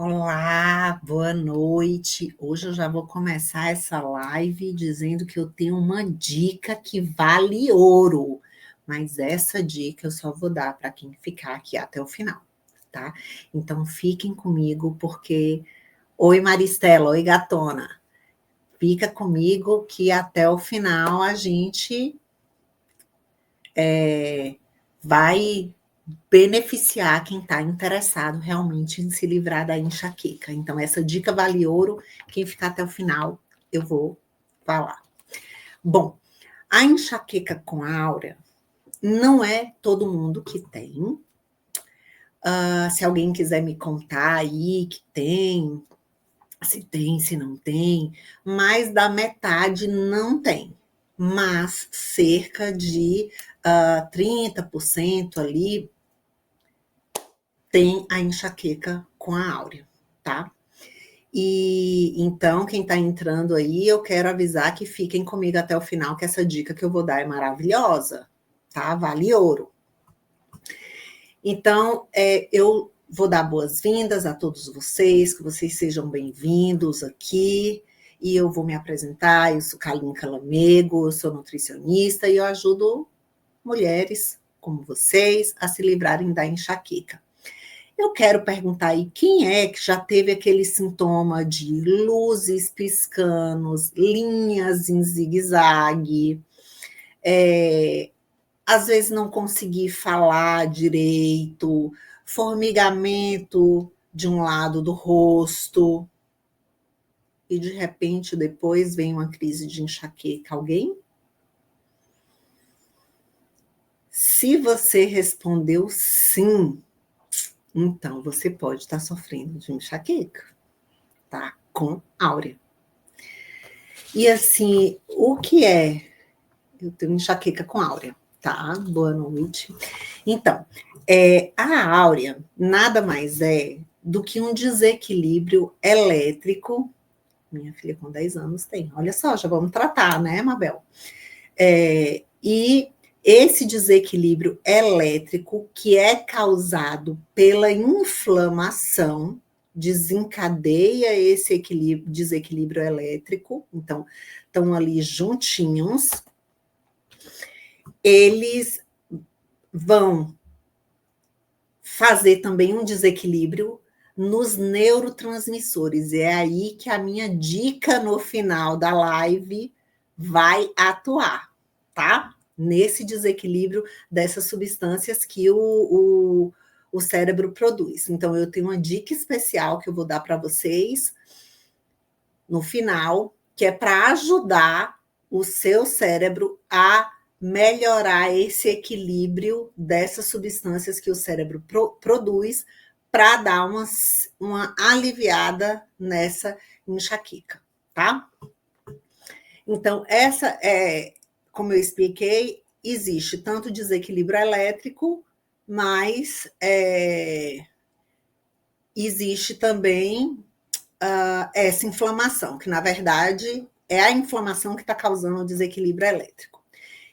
Olá, boa noite. Hoje eu já vou começar essa live dizendo que eu tenho uma dica que vale ouro, mas essa dica eu só vou dar para quem ficar aqui até o final, tá? Então fiquem comigo porque oi Maristela, oi gatona. Fica comigo que até o final a gente vai beneficiar quem está interessado realmente em se livrar da enxaqueca. Então, essa dica vale ouro. Quem ficar até o final, eu vou falar. Bom, a enxaqueca com áurea não é todo mundo que tem. Se alguém quiser me contar aí que tem, se não tem, mais da metade não tem. Mas cerca de 30% ali tem a enxaqueca com a áurea, tá? E então, quem está entrando aí, eu quero avisar que fiquem comigo até o final, que essa dica que eu vou dar é maravilhosa, tá? Vale ouro. Então, eu vou dar boas-vindas a todos vocês, que vocês sejam bem-vindos aqui, e eu vou me apresentar. Eu sou Kalinka Lamego, eu sou nutricionista e eu ajudo mulheres como vocês a se livrarem da enxaqueca. Eu quero perguntar aí, quem é que já teve aquele sintoma de luzes piscando, linhas em zigue-zague, às vezes não conseguir falar direito, formigamento de um lado do rosto, e de repente depois vem uma crise de enxaqueca? Alguém? Se você respondeu sim, então você pode estar sofrendo de enxaqueca, tá? Com áurea. E assim, o que é? Eu tenho enxaqueca com áurea, tá? Boa noite. Então, a áurea nada mais é do que um desequilíbrio elétrico. Minha filha com 10 anos tem. Olha só, já vamos tratar, né, Mabel? E esse desequilíbrio elétrico que é causado pela inflamação desencadeia esse desequilíbrio elétrico. Então, estão ali juntinhos. Eles vão fazer também um desequilíbrio nos neurotransmissores. É aí que a minha dica no final da live vai atuar, tá? Nesse desequilíbrio dessas substâncias que o cérebro produz. Então, eu tenho uma dica especial que eu vou dar para vocês no final, que é para ajudar o seu cérebro a melhorar esse equilíbrio dessas substâncias que o cérebro produz para dar uma aliviada nessa enxaqueca, tá? Então, como eu expliquei, existe tanto desequilíbrio elétrico, mas existe também essa inflamação, que na verdade é a inflamação que está causando o desequilíbrio elétrico.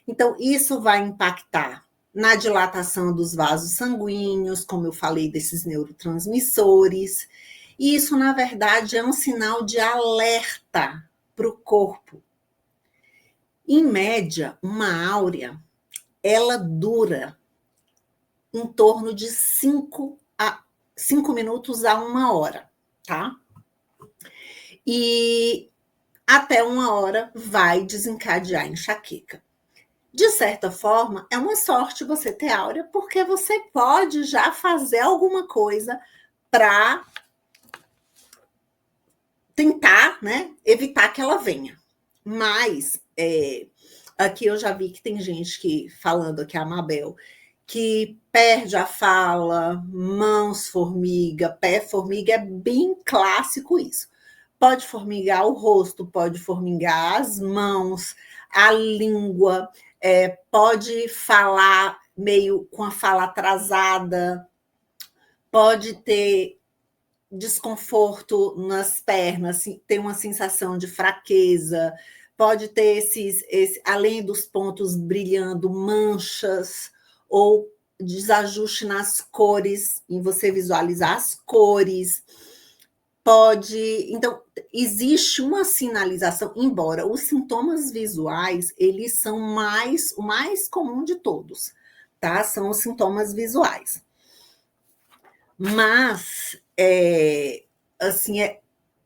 Então, isso vai impactar na dilatação dos vasos sanguíneos, como eu falei, desses neurotransmissores. E isso, na verdade, é um sinal de alerta para o corpo. Em média, uma áurea, ela dura em torno de 5 minutos a 1 hora, tá? E até 1 hora vai desencadear a enxaqueca. De certa forma, é uma sorte você ter áurea, porque você pode já fazer alguma coisa para tentar, né, evitar que ela venha. Mas, aqui eu já vi que tem gente que, falando aqui a Mabel, que perde a fala, mãos formiga, pé formiga, é bem clássico isso. Pode formigar o rosto, pode formigar as mãos, a língua, pode falar meio com a fala atrasada, pode ter desconforto nas pernas, ter uma sensação de fraqueza, pode ter além dos pontos brilhando, manchas ou desajuste nas cores, em você visualizar as cores. Pode. Então, existe uma sinalização, embora os sintomas visuais, eles são o mais comum de todos, tá? São os sintomas visuais. Mas, assim,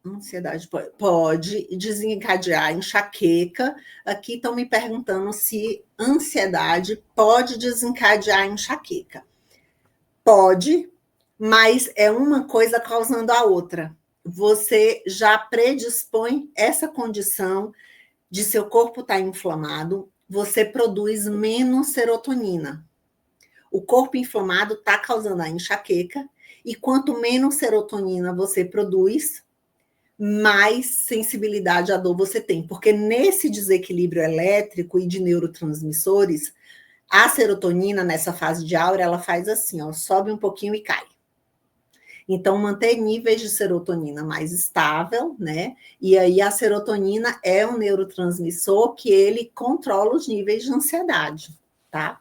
ansiedade pode desencadear enxaqueca. Aqui estão me perguntando se ansiedade pode desencadear enxaqueca. Pode, mas é uma coisa causando a outra. Você já predispõe essa condição de seu corpo estar inflamado, você produz menos serotonina. O corpo inflamado está causando a enxaqueca, e quanto menos serotonina você produz, mais sensibilidade à dor você tem. Porque nesse desequilíbrio elétrico e de neurotransmissores, a serotonina, nessa fase de aura, ela faz assim, ó, sobe um pouquinho e cai. Então, manter níveis de serotonina mais estável, né? E aí a serotonina é um neurotransmissor que ele controla os níveis de ansiedade, tá?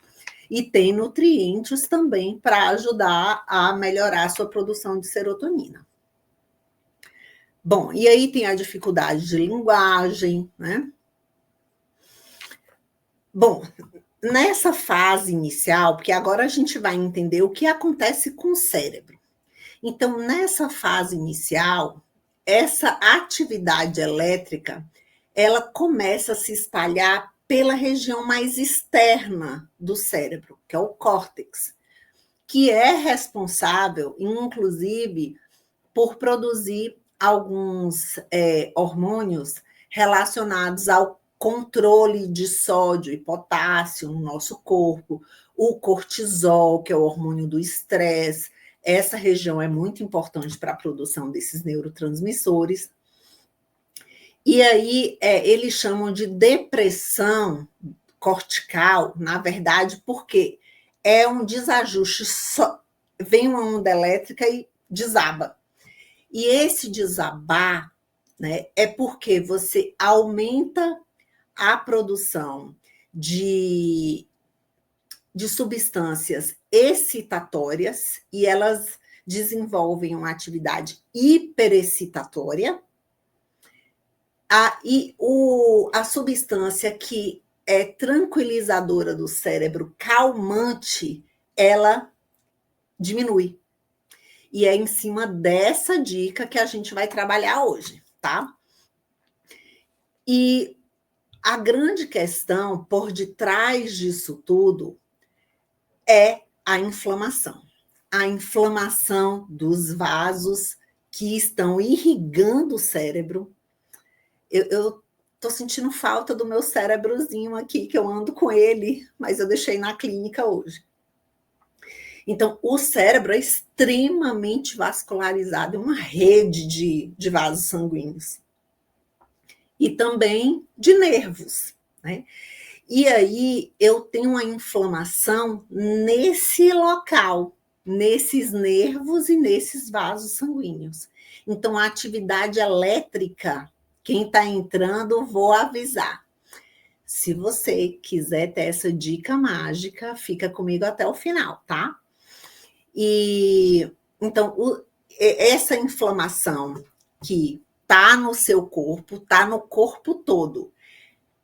E tem nutrientes também para ajudar a melhorar a sua produção de serotonina. Bom, e aí tem a dificuldade de linguagem, né? Bom, nessa fase inicial, porque agora a gente vai entender o que acontece com o cérebro. Então, nessa fase inicial, essa atividade elétrica, ela começa a se espalhar pela região mais externa do cérebro, que é o córtex, que é responsável, inclusive, por produzir alguns hormônios relacionados ao controle de sódio e potássio no nosso corpo, o cortisol, que é o hormônio do estresse. Essa região é muito importante para a produção desses neurotransmissores. E aí, eles chamam de depressão cortical, na verdade, porque é um desajuste, vem uma onda elétrica e desaba. E esse desabar, né, é porque você aumenta a produção de substâncias excitatórias e elas desenvolvem uma atividade hiperexcitatória. A substância que é tranquilizadora do cérebro, calmante, ela diminui. E é em cima dessa dica que a gente vai trabalhar hoje, tá? E a grande questão por detrás disso tudo é a inflamação. A inflamação dos vasos que estão irrigando o cérebro. Eu estou sentindo falta do meu cérebrozinho aqui, que eu ando com ele, mas eu deixei na clínica hoje. Então, o cérebro é extremamente vascularizado, é uma rede de vasos sanguíneos. E também de nervos, né? E aí eu tenho uma inflamação nesse local, nesses nervos e nesses vasos sanguíneos. Então, a atividade elétrica, quem está entrando, vou avisar. Se você quiser ter essa dica mágica, fica comigo até o final, tá? E então, essa inflamação que está no seu corpo, está no corpo todo.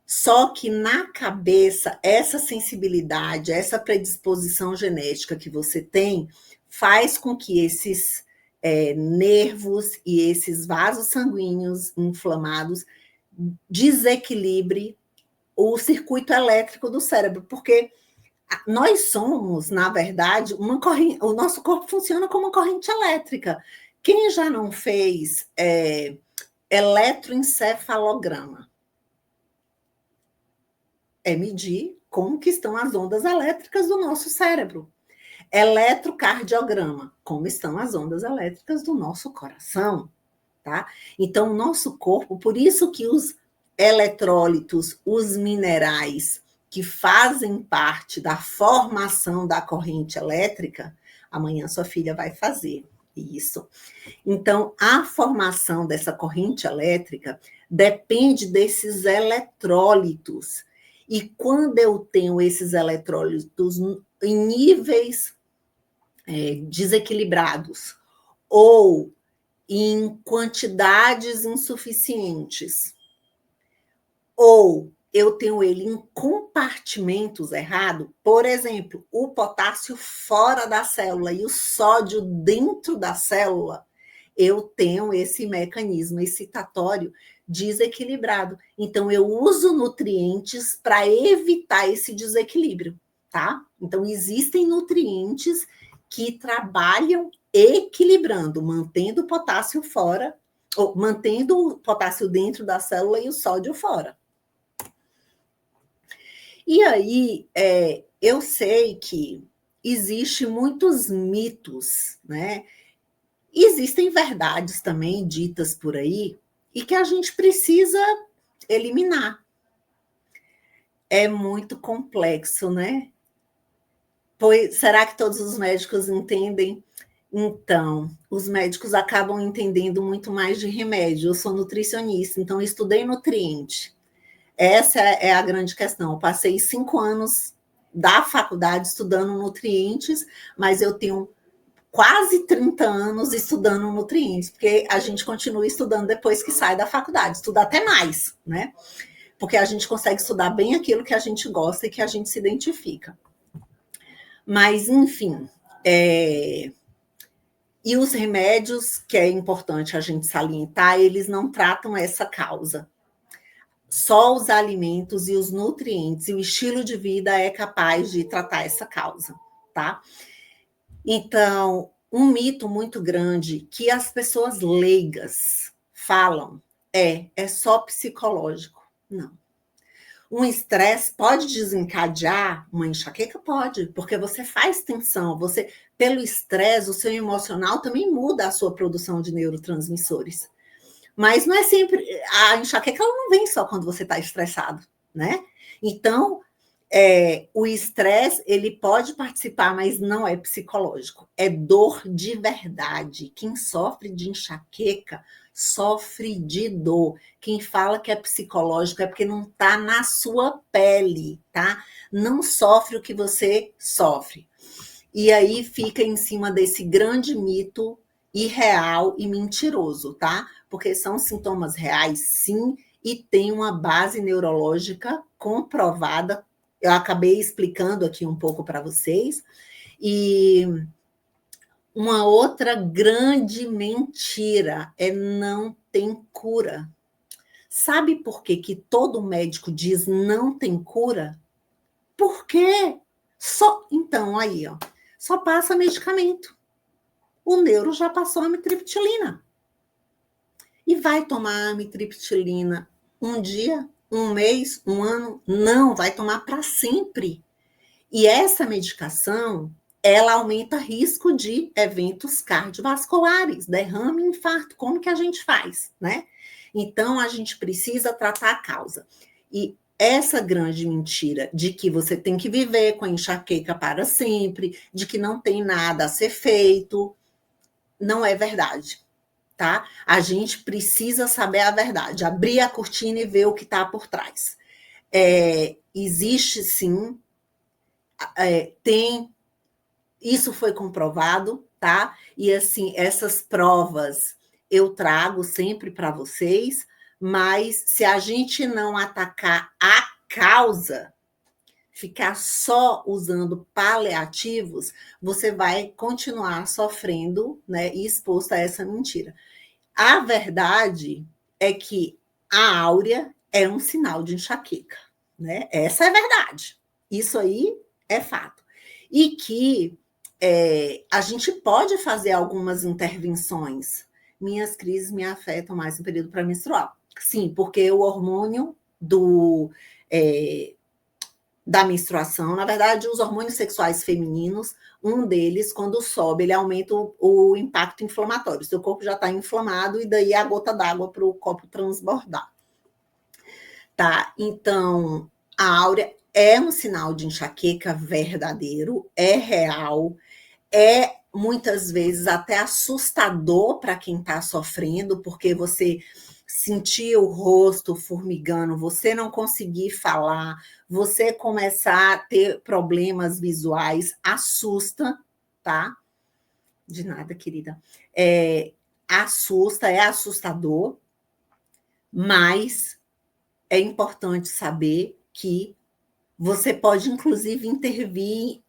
Só que na cabeça, essa sensibilidade, essa predisposição genética que você tem, faz com que esses nervos e esses vasos sanguíneos inflamados desequilibre o circuito elétrico do cérebro, porque nós somos, na verdade, uma corrente, o nosso corpo funciona como uma corrente elétrica. Quem já não fez eletroencefalograma? É medir como que estão as ondas elétricas do nosso cérebro. Eletrocardiograma, como estão as ondas elétricas do nosso coração, tá? Então, o nosso corpo, por isso que os eletrólitos, os minerais que fazem parte da formação da corrente elétrica, amanhã sua filha vai fazer isso. Então, a formação dessa corrente elétrica depende desses eletrólitos. E quando eu tenho esses eletrólitos em níveis desequilibrados ou em quantidades insuficientes, ou eu tenho ele em compartimentos errados, por exemplo, o potássio fora da célula e o sódio dentro da célula, eu tenho esse mecanismo excitatório desequilibrado. Então, eu uso nutrientes para evitar esse desequilíbrio, tá? Então, existem nutrientes que trabalham equilibrando, mantendo o potássio fora, ou mantendo o potássio dentro da célula e o sódio fora. E aí, eu sei que existem muitos mitos, né? Existem verdades também ditas por aí e que a gente precisa eliminar. É muito complexo, né? Pois, será que todos os médicos entendem? Então, os médicos acabam entendendo muito mais de remédio. Eu sou nutricionista, então eu estudei nutriente. Essa é a grande questão. Eu passei 5 anos da faculdade estudando nutrientes, mas eu tenho quase 30 anos estudando nutrientes, porque a gente continua estudando depois que sai da faculdade, estuda até mais, né? Porque a gente consegue estudar bem aquilo que a gente gosta e que a gente se identifica. Mas, enfim, e os remédios, que é importante a gente salientar, eles não tratam essa causa. Só os alimentos e os nutrientes e o estilo de vida é capaz de tratar essa causa, tá? Então, um mito muito grande que as pessoas leigas falam é só psicológico. Não. Um estresse pode desencadear uma enxaqueca? Pode, porque você faz tensão, você, pelo estresse, o seu emocional também muda a sua produção de neurotransmissores. Mas não é sempre, a enxaqueca ela não vem só quando você está estressado, né? Então, o estresse, ele pode participar, mas não é psicológico. É dor de verdade. Quem sofre de enxaqueca sofre de dor. Quem fala que é psicológico é porque não está na sua pele, tá? Não sofre o que você sofre. E aí fica em cima desse grande mito irreal e mentiroso, tá? Porque são sintomas reais, sim, e tem uma base neurológica comprovada. Eu acabei explicando aqui um pouco para vocês. E uma outra grande mentira é não tem cura. Sabe por que todo médico diz não tem cura? Por quê? Então, aí, ó, só passa medicamento. O neuro já passou a amitriptilina. E vai tomar amitriptilina um dia, um mês, um ano? Não, vai tomar para sempre. E essa medicação, ela aumenta risco de eventos cardiovasculares, derrame e infarto. Como que a gente faz, né? Então, a gente precisa tratar a causa. E essa grande mentira de que você tem que viver com a enxaqueca para sempre, de que não tem nada a ser feito, não é verdade, tá? A gente precisa saber a verdade, abrir a cortina e ver o que está por trás. Existe sim, tem, isso foi comprovado, tá? E assim, essas provas eu trago sempre para vocês, mas se a gente não atacar a causa, ficar só usando paliativos, você vai continuar sofrendo, né, e exposto a essa mentira. A verdade é que a áurea é um sinal de enxaqueca, né? Essa é a verdade. Isso aí é fato. E que a gente pode fazer algumas intervenções. Minhas crises me afetam mais no período pré-menstrual. Sim, porque o hormônio da menstruação, na verdade, os hormônios sexuais femininos, um deles, quando sobe, ele aumenta o impacto inflamatório. Seu corpo já está inflamado e daí a gota d'água para o copo transbordar. Tá? Então, a áurea é um sinal de enxaqueca verdadeiro, é real, é muitas vezes até assustador para quem está sofrendo, porque você sentir o rosto formigando, você não conseguir falar, você começar a ter problemas visuais, assusta, tá? De nada, querida. assusta, é assustador, mas é importante saber que você pode, inclusive, intervir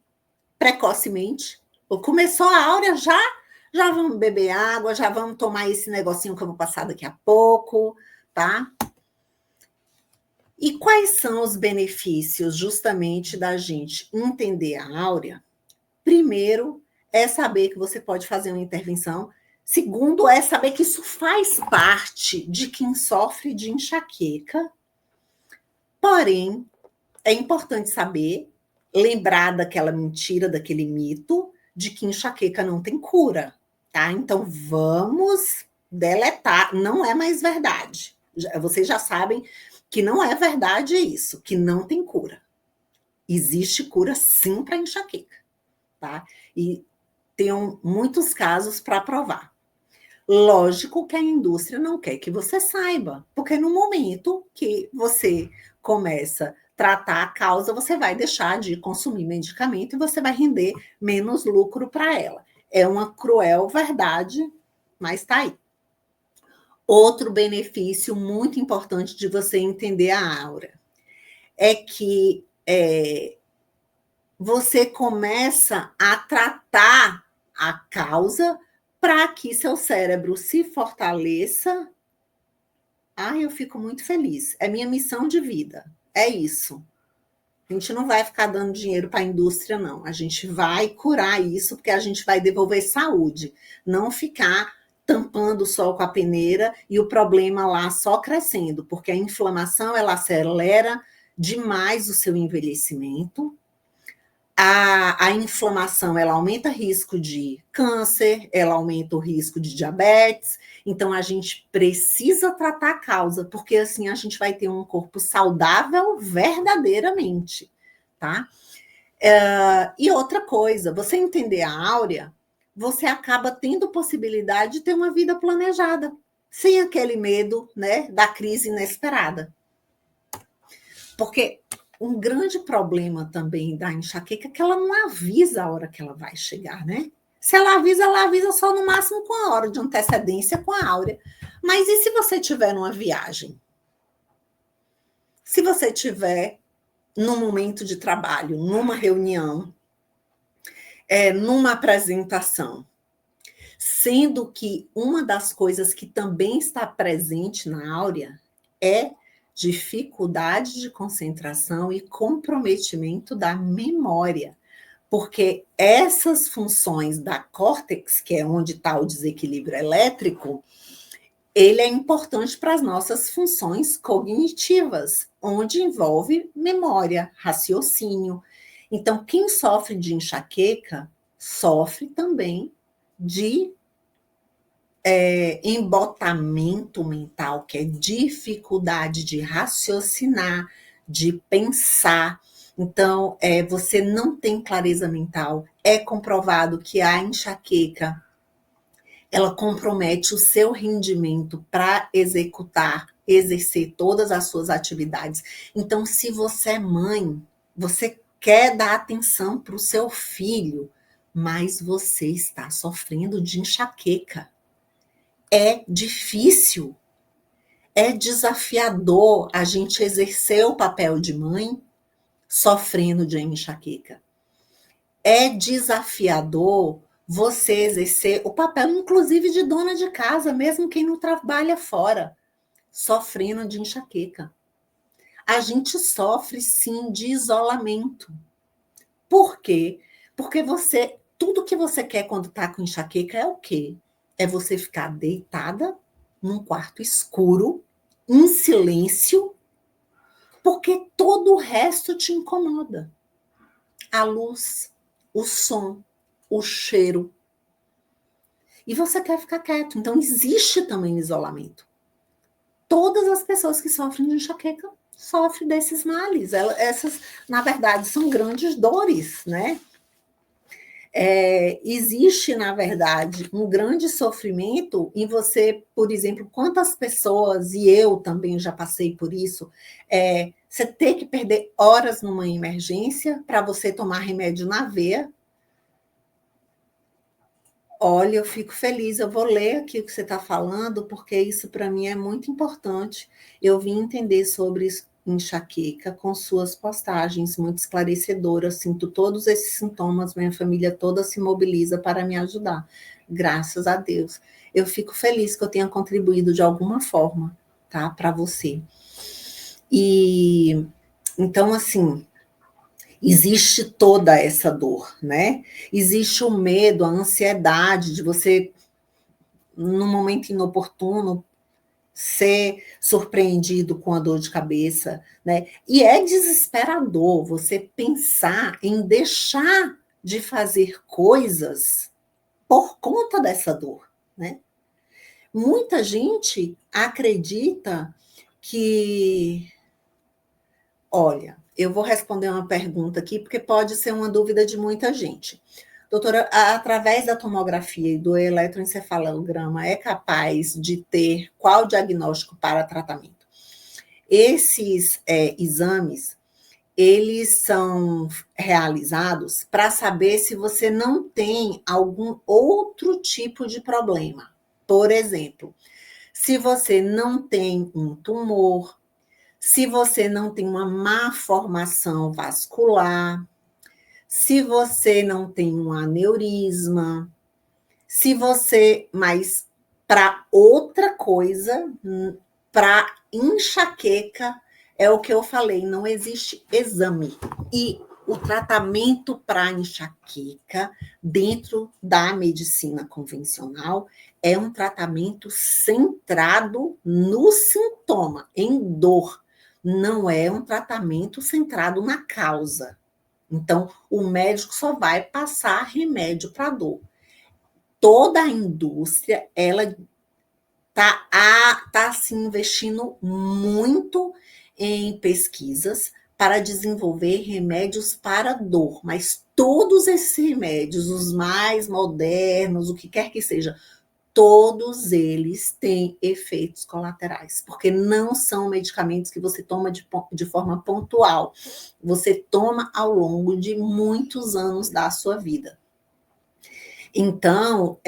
precocemente. Começou a áurea, já vamos beber água, já vamos tomar esse negocinho que eu vou passar daqui a pouco, tá? E quais são os benefícios justamente da gente entender a áurea? Primeiro, é saber que você pode fazer uma intervenção. Segundo, é saber que isso faz parte de quem sofre de enxaqueca. Porém, é importante saber, lembrar daquela mentira, daquele mito, de que enxaqueca não tem cura, tá? Então, vamos deletar. Não é mais verdade. Vocês já sabem que não é verdade isso, que não tem cura. Existe cura sim para enxaqueca, tá? E tem muitos casos para provar. Lógico que a indústria não quer que você saiba, porque no momento que você começa a tratar a causa, você vai deixar de consumir medicamento e você vai render menos lucro para ela. É uma cruel verdade, mas está aí. Outro benefício muito importante de você entender a aura é que você começa a tratar a causa para que seu cérebro se fortaleça. Ai, eu fico muito feliz. É minha missão de vida. É isso. A gente não vai ficar dando dinheiro para a indústria, não. A gente vai curar isso, porque a gente vai devolver saúde. Não ficar tampando o sol com a peneira e o problema lá só crescendo, porque a inflamação ela acelera demais o seu envelhecimento. A inflamação ela aumenta o risco de câncer, ela aumenta o risco de diabetes. Então, a gente precisa tratar a causa, porque assim a gente vai ter um corpo saudável verdadeiramente, tá? E outra coisa, você entender a áurea, você acaba tendo possibilidade de ter uma vida planejada, sem aquele medo, né, da crise inesperada. Porque um grande problema também da enxaqueca é que ela não avisa a hora que ela vai chegar, né? Se ela avisa só no máximo com a hora de antecedência com a áurea. Mas e se você tiver numa viagem? Se você tiver num momento de trabalho, numa reunião, numa apresentação, sendo que uma das coisas que também está presente na áurea é dificuldade de concentração e comprometimento da memória, porque essas funções da córtex, que é onde está o desequilíbrio elétrico, ele é importante para as nossas funções cognitivas, onde envolve memória, raciocínio. Então, quem sofre de enxaqueca sofre também de embotamento mental, que é dificuldade de raciocinar, de pensar. Então, você não tem clareza mental. É comprovado que a enxaqueca ela compromete o seu rendimento para exercer todas as suas atividades. Então, se você é mãe, você quer dar atenção para o seu filho, mas você está sofrendo de enxaqueca. É difícil, é desafiador a gente exercer o papel de mãe sofrendo de enxaqueca. É desafiador você exercer o papel, inclusive, de dona de casa, mesmo quem não trabalha fora, sofrendo de enxaqueca. A gente sofre, sim, de isolamento. Por quê? Porque tudo que você quer quando está com enxaqueca é o quê? É você ficar deitada num quarto escuro, em silêncio, porque todo o resto te incomoda. A luz, o som, o cheiro. E você quer ficar quieto. Então, existe também isolamento. Todas as pessoas que sofrem de enxaqueca sofrem desses males. Essas, na verdade, são grandes dores, né? Existe, na verdade, um grande sofrimento em você, por exemplo, quantas pessoas, e eu também já passei por isso, você ter que perder horas numa emergência para você tomar remédio na veia. Olha, eu fico feliz, eu vou ler aqui o que você está falando, porque isso para mim é muito importante. Eu vim entender sobre enxaqueca com suas postagens muito esclarecedoras, sinto todos esses sintomas, minha família toda se mobiliza para me ajudar, graças a Deus. Eu fico feliz que eu tenha contribuído de alguma forma, tá, para você. E então, assim, existe toda essa dor, né? Existe o medo, a ansiedade de você, num momento inoportuno, ser surpreendido com a dor de cabeça, né? E é desesperador você pensar em deixar de fazer coisas por conta dessa dor, né? Muita gente acredita que, olha, eu vou responder uma pergunta aqui, porque pode ser uma dúvida de muita gente. Doutora, através da tomografia e do eletroencefalograma, é capaz de ter qual diagnóstico para tratamento? Esses exames, eles são realizados para saber se você não tem algum outro tipo de problema. Por exemplo, se você não tem um tumor, se você não tem uma má formação vascular, se você não tem um aneurisma, se você, mas para outra coisa, para enxaqueca, é o que eu falei, não existe exame. E o tratamento para enxaqueca, dentro da medicina convencional, é um tratamento centrado no sintoma, em dor. Não é um tratamento centrado na causa. Então, o médico só vai passar remédio para dor. Toda a indústria, ela tá se investindo muito em pesquisas para desenvolver remédios para dor, mas todos esses remédios, os mais modernos, o que quer que seja, todos eles têm efeitos colaterais, porque não são medicamentos que você toma de forma pontual, você toma ao longo de muitos anos da sua vida. Então,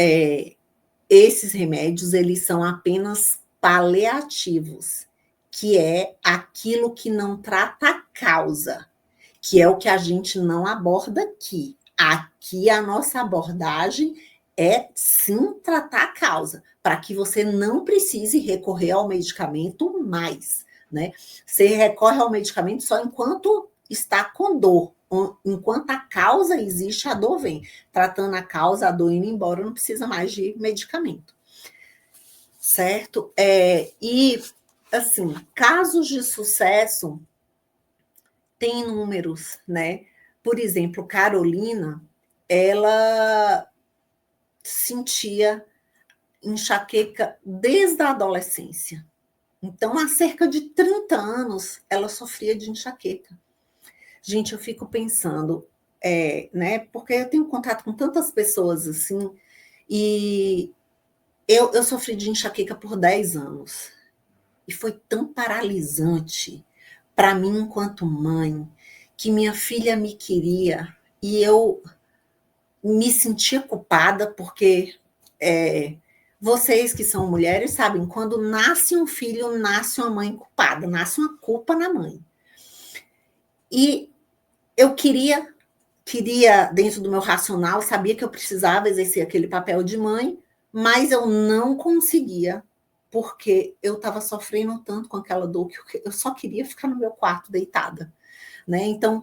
esses remédios, eles são apenas paliativos, que é aquilo que não trata a causa, que é o que a gente não aborda aqui. Aqui a nossa abordagem é sim tratar a causa, para que você não precise recorrer ao medicamento mais, né? Você recorre ao medicamento só enquanto está com dor. Enquanto a causa existe, a dor vem. Tratando a causa, a dor indo embora, não precisa mais de medicamento. Certo? E, assim, casos de sucesso tem números, né? Por exemplo, Carolina, ela sentia enxaqueca desde a adolescência. Então, há cerca de 30 anos, ela sofria de enxaqueca. Gente, eu fico pensando, né? Porque eu tenho contato com tantas pessoas assim, e eu sofri de enxaqueca por 10 anos. E foi tão paralisante para mim, enquanto mãe, que minha filha me queria e eu me sentia culpada, porque vocês que são mulheres sabem, quando nasce um filho, nasce uma mãe culpada, nasce uma culpa na mãe. E eu queria, dentro do meu racional, sabia que eu precisava exercer aquele papel de mãe, mas eu não conseguia, porque eu estava sofrendo tanto com aquela dor que eu só queria ficar no meu quarto deitada, né? Então,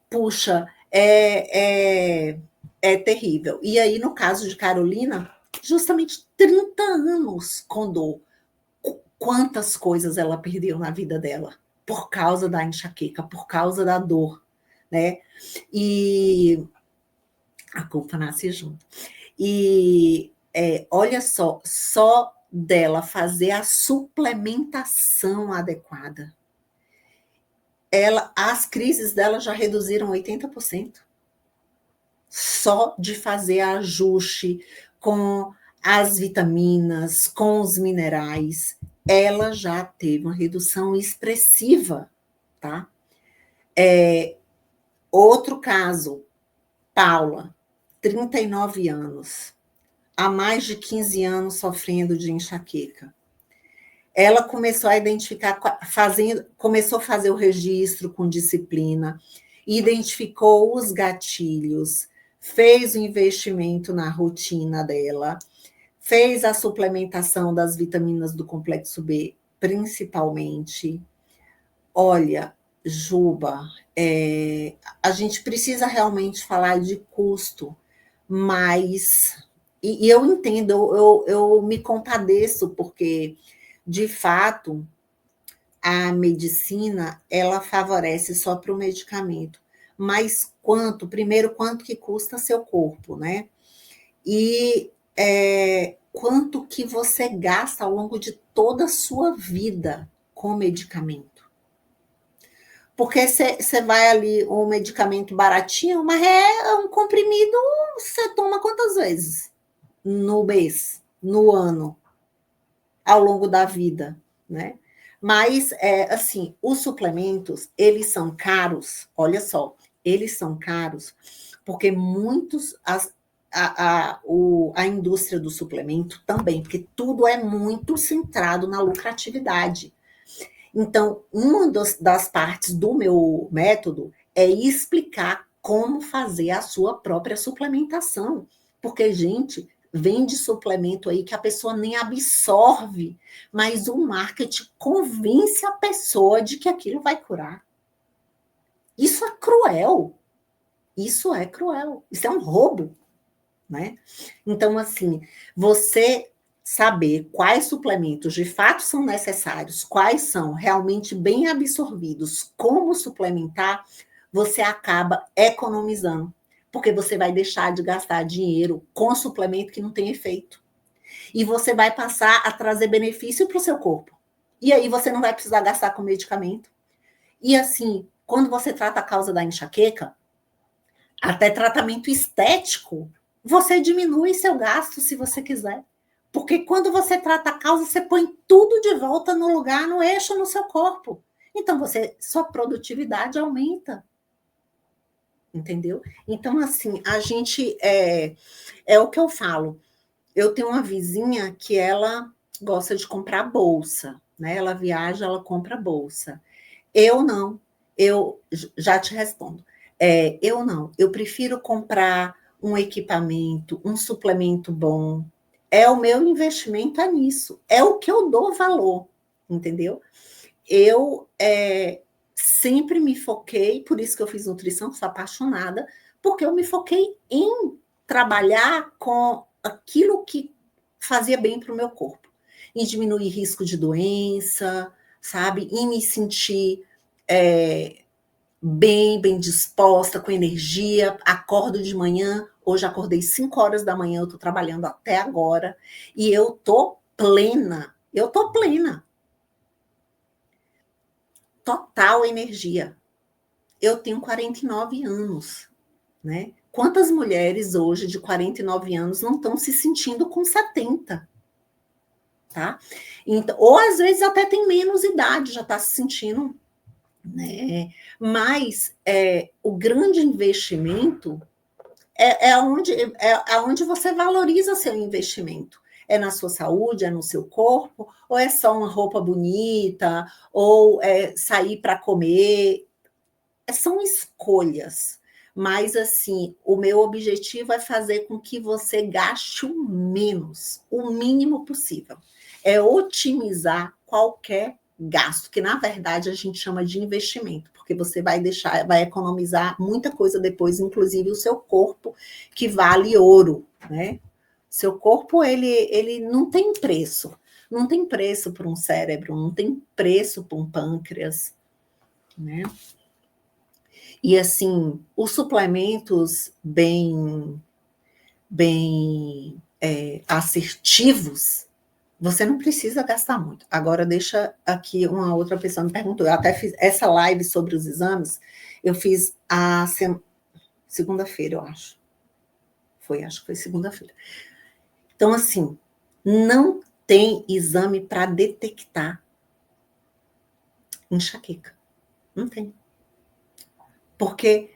puxa, é terrível. E aí, no caso de Carolina, justamente 30 anos com dor. Quantas coisas ela perdeu na vida dela por causa da enxaqueca, por causa da dor, né? E a culpa nasce junto. E olha só dela fazer a suplementação adequada. As crises dela já reduziram 80%. Só de fazer ajuste com as vitaminas, com os minerais, ela já teve uma redução expressiva, tá? Outro caso, Paula, 39 anos. há mais de 15 anos sofrendo de enxaqueca. Ela começou a identificar, começou a fazer o registro com disciplina, identificou os gatilhos, fez o investimento na rotina dela, fez a suplementação das vitaminas do complexo B, principalmente. Olha, Juba, a gente precisa realmente falar de custo, mas. E eu entendo, eu me compadeço, porque, de fato, a medicina ela favorece só para o medicamento. Mas primeiro, quanto que custa seu corpo, né? E quanto que você gasta ao longo de toda a sua vida com medicamento. Porque você vai ali, um medicamento baratinho, mas é um comprimido, você toma quantas vezes? No mês, no ano, ao longo da vida, né? Mas, assim, os suplementos, eles são caros, olha só, eles são caros porque a indústria do suplemento também, porque tudo é muito centrado na lucratividade. Então, uma das partes do meu método é explicar como fazer a sua própria suplementação. Porque, gente, vende suplemento aí que a pessoa nem absorve, mas o marketing convence a pessoa de que aquilo vai curar. Isso é cruel. Isso é cruel. Isso é um roubo, né? Então, assim, você saber quais suplementos de fato são necessários, quais são realmente bem absorvidos, como suplementar, você acaba economizando, porque você vai deixar de gastar dinheiro com suplemento que não tem efeito. E você vai passar a trazer benefício para o seu corpo. E aí você não vai precisar gastar com medicamento. E assim, quando você trata a causa da enxaqueca, até tratamento estético, você diminui seu gasto se você quiser. Porque quando você trata a causa, você põe tudo de volta no lugar, no eixo, no seu corpo. Então, sua produtividade aumenta. Entendeu? Então, assim, a gente. É o que eu falo. Eu tenho uma vizinha que ela gosta de comprar bolsa. Né? Ela viaja, ela compra bolsa. Eu não. Eu já te respondo. Eu não. Eu prefiro comprar um equipamento, um suplemento bom. O meu investimento é nisso. É o que eu dou valor, entendeu? Eu sempre me foquei, por isso que eu fiz nutrição, sou apaixonada, porque eu me foquei em trabalhar com aquilo que fazia bem para o meu corpo, em diminuir risco de doença, sabe? Em me sentir bem disposta, com energia, acordo de manhã, hoje acordei 5 horas da manhã, eu estou trabalhando até agora, e eu estou plena, total energia. Eu tenho 49 anos, né? Quantas mulheres hoje de 49 anos não estão se sentindo com 70? Tá? Então, ou às vezes até tem menos idade, já está se sentindo, né? Mas o grande investimento é onde você valoriza seu investimento. É na sua saúde, é no seu corpo, ou é só uma roupa bonita, ou sair para comer. São escolhas. Mas, assim, o meu objetivo é fazer com que você gaste o menos, o mínimo possível. É otimizar qualquer gasto, que na verdade a gente chama de investimento, porque você vai economizar muita coisa depois, inclusive o seu corpo, que vale ouro, né? Seu corpo, ele não tem preço. Não tem preço para um cérebro, não tem preço para um pâncreas, né? E assim, os suplementos bem assertivos, você não precisa gastar muito. Agora, deixa aqui, uma outra pessoa me perguntou. Eu até fiz essa live sobre os exames, eu fiz segunda-feira, eu acho. Acho que foi segunda-feira. Então, assim, não tem exame para detectar enxaqueca. Não tem. Porque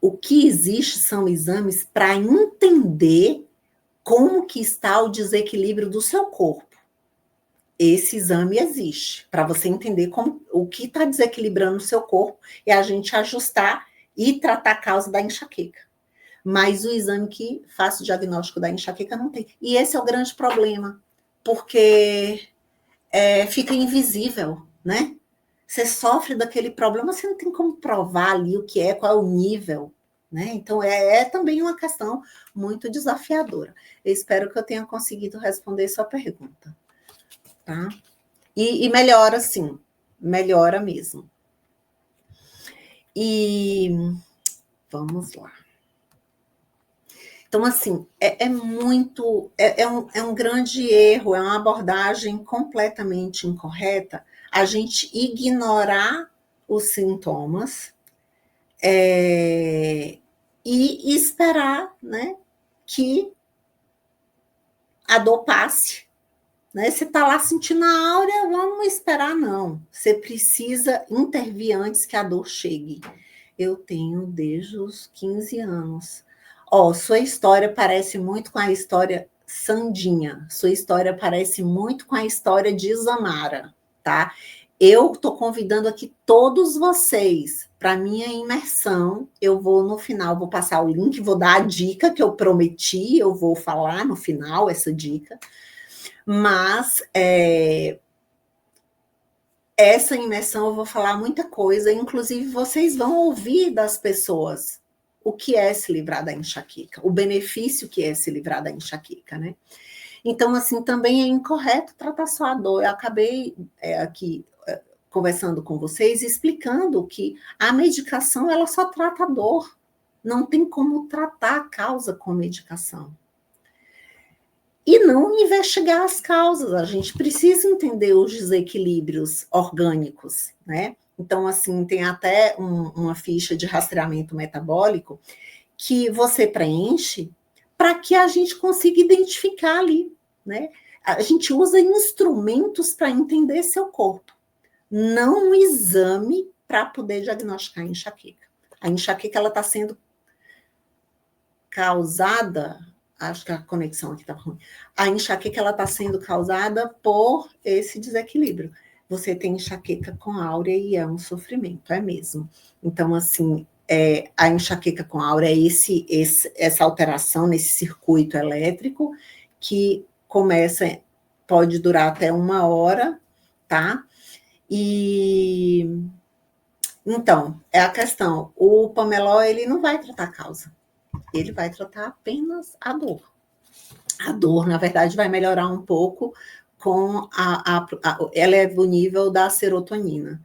o que existe são exames para entender como que está o desequilíbrio do seu corpo. Esse exame existe, para você entender o que está desequilibrando o seu corpo e a gente ajustar e tratar a causa da enxaqueca. Mas o exame que faz o diagnóstico da enxaqueca não tem. E esse é o grande problema, porque fica invisível, né? Você sofre daquele problema, você não tem como provar ali o que é, qual é o nível, né? Então, é também uma questão muito desafiadora. Eu espero que eu tenha conseguido responder sua pergunta, tá? E melhora, sim, melhora mesmo. E vamos lá. Então, assim, é um grande erro, é uma abordagem completamente incorreta a gente ignorar os sintomas e esperar, né, que a dor passe. Né? Você está lá sentindo a áurea, vamos esperar, não. Você precisa intervir antes que a dor chegue. Eu tenho desde os 15 anos. Sua história parece muito com a história Sandinha. Sua história parece muito com a história de Isamara, tá? Eu estou convidando aqui todos vocês para minha imersão. Eu vou, no final, vou passar o link, vou dar a dica que eu prometi, eu vou falar no final essa dica. Mas essa imersão eu vou falar muita coisa, inclusive vocês vão ouvir das pessoas o que é se livrar da enxaqueca, o benefício que é se livrar da enxaqueca, né? Então, assim, também é incorreto tratar só a dor. Eu acabei aqui conversando com vocês, explicando que a medicação, ela só trata a dor. Não tem como tratar a causa com medicação. E não investigar as causas. A gente precisa entender os desequilíbrios orgânicos, né? Então, assim, tem até uma ficha de rastreamento metabólico que você preenche para que a gente consiga identificar ali, né? A gente usa instrumentos para entender seu corpo, não um exame para poder diagnosticar a enxaqueca. A enxaqueca, ela está sendo causada, acho que a conexão aqui está ruim, a enxaqueca ela está sendo causada por esse desequilíbrio. Você tem enxaqueca com áurea e é um sofrimento, é mesmo. Então, assim, a enxaqueca com áurea é essa alteração nesse circuito elétrico que pode durar até 1 hora, tá? E então, é a questão, o Pameló, ele não vai tratar a causa, ele vai tratar apenas a dor. A dor, na verdade, vai melhorar um pouco com eleva o nível da serotonina.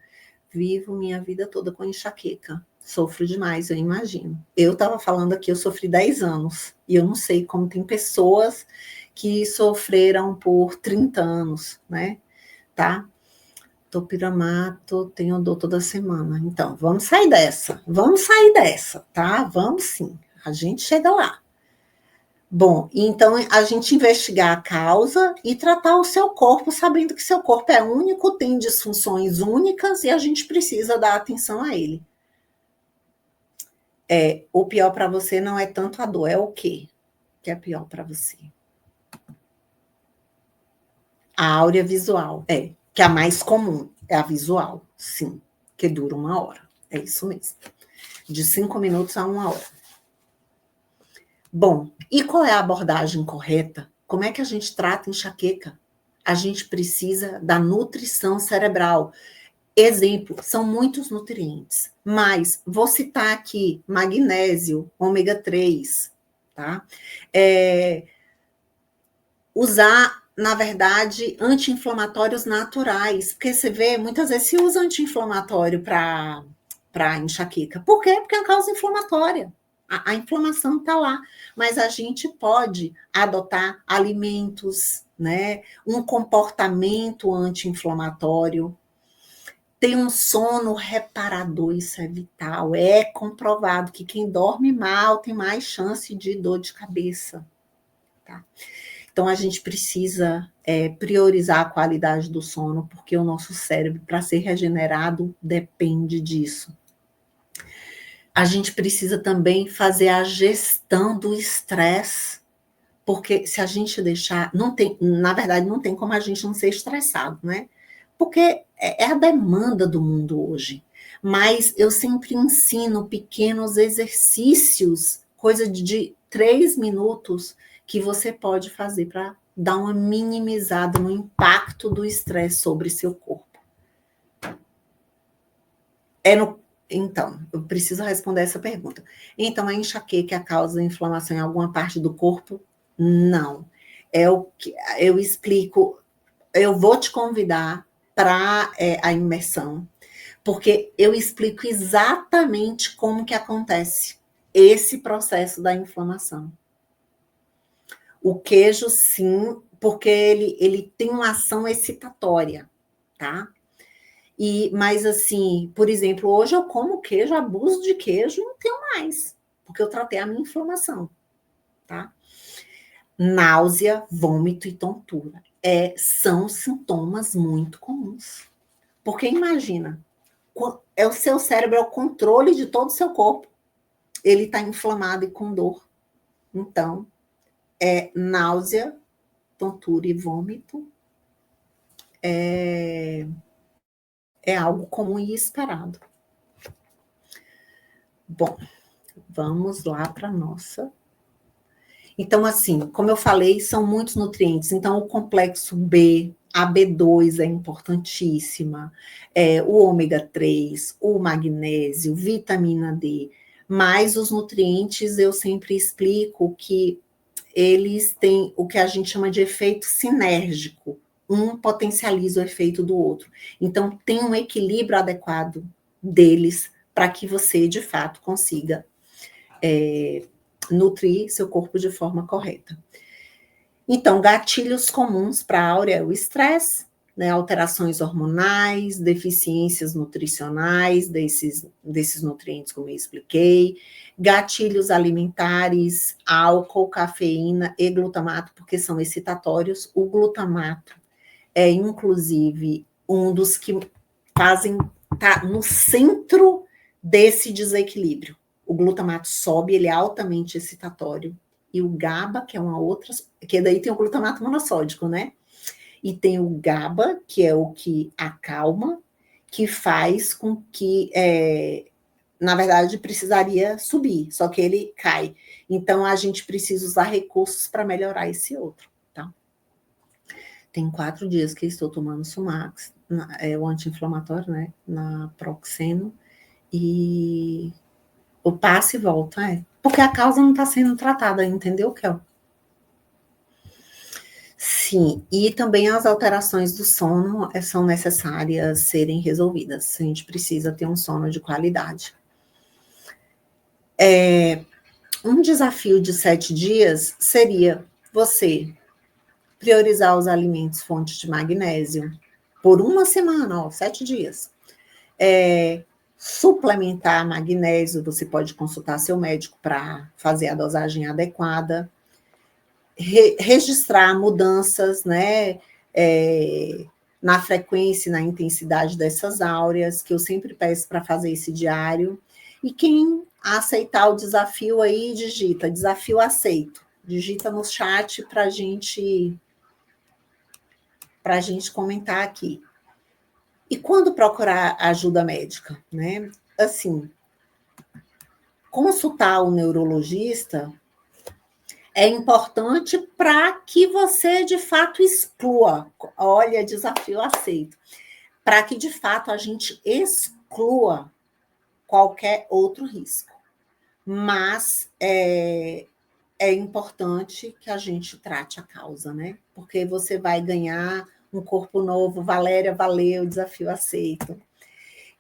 Vivo minha vida toda com enxaqueca. Sofro demais, eu imagino. Eu estava falando aqui, eu sofri 10 anos. E eu não sei como tem pessoas que sofreram por 30 anos, né? Tá? Topiramato, tenho dor toda semana. Então, vamos sair dessa. Vamos sair dessa, tá? Vamos sim. A gente chega lá. Bom, então a gente investigar a causa e tratar o seu corpo, sabendo que seu corpo é único, tem disfunções únicas e a gente precisa dar atenção a ele. O pior para você não é tanto a dor, é o quê que é pior para você? A áurea visual, que é a mais comum, é a visual, sim, que dura 1 hora, é isso mesmo. De 5 minutos a 1 hora. Bom, e qual é a abordagem correta? Como é que a gente trata enxaqueca? A gente precisa da nutrição cerebral. Exemplo, são muitos nutrientes, mas vou citar aqui magnésio, ômega 3, tá? Usar, na verdade, anti-inflamatórios naturais, porque você vê, muitas vezes se usa anti-inflamatório para enxaqueca. Por quê? Porque é uma causa inflamatória. A inflamação está lá, mas a gente pode adotar alimentos, né? Um comportamento anti-inflamatório, ter um sono reparador, isso é vital. É comprovado que quem dorme mal tem mais chance de dor de cabeça. Tá? Então, a gente precisa priorizar a qualidade do sono, porque o nosso cérebro, para ser regenerado, depende disso. A gente precisa também fazer a gestão do estresse, Porque se a gente deixar, não tem, na verdade, não tem como a gente não ser estressado, né? Porque é a demanda do mundo hoje. Mas eu sempre ensino pequenos exercícios, coisa de 3 minutos, que você pode fazer para dar uma minimizada no impacto do estresse sobre seu corpo. Então, eu preciso responder essa pergunta. Então, a enxaqueca causa inflamação em alguma parte do corpo? Não. É o que eu explico. Eu vou te convidar para a imersão, porque eu explico exatamente como que acontece esse processo da inflamação. O queijo, sim, porque ele tem uma ação excitatória, tá? Mas assim, por exemplo, hoje eu como queijo, abuso de queijo, não tenho mais, porque eu tratei a minha inflamação, tá? Náusea, vômito e tontura. São sintomas muito comuns. Porque imagina, é o seu cérebro, é o controle de todo o seu corpo. Ele está inflamado e com dor. Então, náusea, tontura e vômito é algo comum e esperado. Bom, vamos lá para a nossa. Então, assim, como eu falei, são muitos nutrientes. Então, o complexo B, a B2 é importantíssima, o ômega 3, o magnésio, vitamina D. Mas os nutrientes, eu sempre explico que eles têm o que a gente chama de efeito sinérgico. Um potencializa o efeito do outro. Então, tem um equilíbrio adequado deles para que você, de fato, consiga nutrir seu corpo de forma correta. Então, gatilhos comuns para a áurea é o estresse, né, alterações hormonais, deficiências nutricionais desses nutrientes, como eu expliquei, gatilhos alimentares, álcool, cafeína e glutamato, porque são excitatórios. O glutamato é, inclusive, um dos que tá no centro desse desequilíbrio. O glutamato sobe, ele é altamente excitatório. E o GABA, que é uma outra, que daí tem o glutamato monossódico, né? E tem o GABA, que é o que acalma, que faz com que, na verdade, precisaria subir, só que ele cai. Então, a gente precisa usar recursos para melhorar esse outro, tá? Tem 4 dias que estou tomando Sumax, o anti-inflamatório, né? Na Proxeno, e o passe e volta, porque a causa não está sendo tratada, entendeu, Kel? Sim, e também as alterações do sono são necessárias serem resolvidas. A gente precisa ter um sono de qualidade. Um desafio de 7 dias seria você priorizar os alimentos fontes de magnésio por uma semana, 7 dias. Suplementar magnésio, você pode consultar seu médico para fazer a dosagem adequada. Registrar mudanças, né, na frequência e na intensidade dessas áureas, que eu sempre peço para fazer esse diário. E quem aceitar o desafio aí, digita desafio aceito. Digita no chat para a gente comentar aqui. E quando procurar ajuda médica, né? Assim, consultar o neurologista é importante para que você, de fato, exclua. Olha, desafio aceito. Para que, de fato, a gente exclua qualquer outro risco. Mas é importante que a gente trate a causa, né? Porque você vai ganhar um corpo novo. Valéria, valeu, desafio aceito.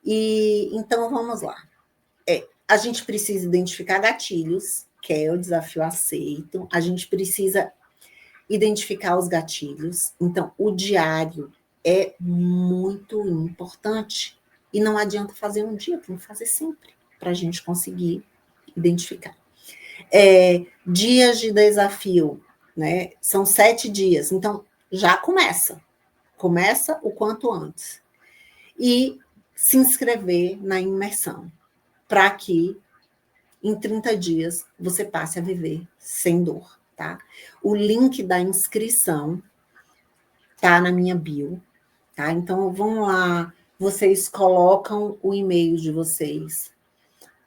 E então, vamos lá. A gente precisa identificar gatilhos, que é o desafio aceito. A gente precisa identificar os gatilhos. Então, o diário é muito importante. E não adianta fazer um dia, tem que fazer sempre, para a gente conseguir identificar. Dias de desafio, né? São 7 dias. Então, já começa. Começa o quanto antes. E se inscrever na imersão, para que em 30 dias você passe a viver sem dor. tá? O link da inscrição tá na minha bio, tá? Então, vão lá, vocês colocam o e-mail de vocês,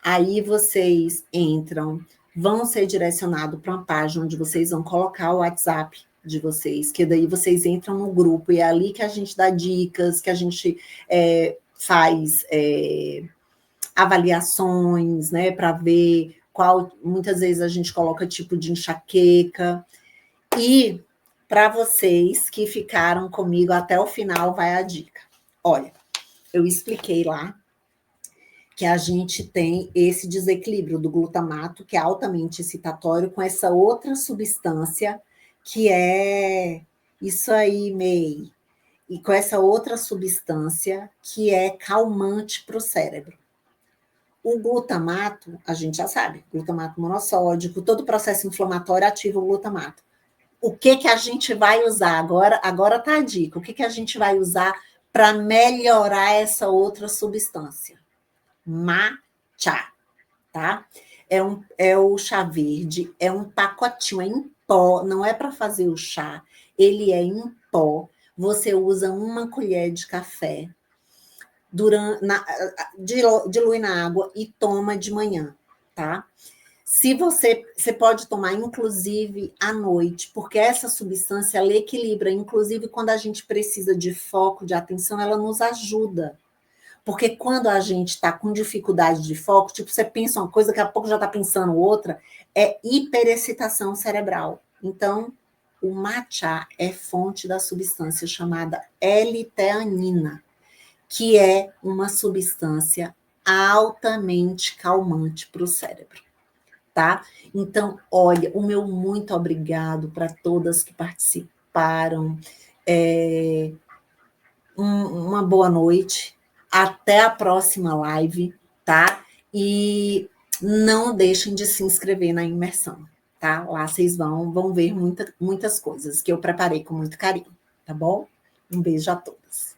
aí vocês entram, vão ser direcionados para uma página onde vocês vão colocar o WhatsApp de vocês, que daí vocês entram no grupo, e é ali que a gente dá dicas, que a gente faz avaliações, né, para ver muitas vezes a gente coloca tipo de enxaqueca. E para vocês que ficaram comigo até o final, vai a dica. Olha, eu expliquei lá que a gente tem esse desequilíbrio do glutamato, que é altamente excitatório, com essa outra substância, que é isso aí, May, e com essa outra substância, que é calmante para o cérebro. O glutamato, a gente já sabe, glutamato monossódico, todo processo inflamatório ativa o glutamato. O que a gente vai usar? Agora tá a dica. O que a gente vai usar para melhorar essa outra substância? Matcha, tá? É o chá verde, é um pacotinho, é em pó, não é para fazer o chá, ele é em pó. Você usa uma colher de café, dilui na água e toma de manhã, tá? Se você pode tomar, inclusive, à noite, porque essa substância, ela equilibra, inclusive, quando a gente precisa de foco, de atenção, ela nos ajuda. Porque quando a gente está com dificuldade de foco, tipo, você pensa uma coisa, daqui a pouco já está pensando outra, é hiperexcitação cerebral. Então, o matcha é fonte da substância chamada L-teanina, que é uma substância altamente calmante para o cérebro, tá? Então, olha, o meu muito obrigado para todas que participaram. Uma boa noite. Até a próxima live, tá? E não deixem de se inscrever na imersão, tá? Lá vocês vão ver muitas coisas que eu preparei com muito carinho, tá bom? Um beijo a todos.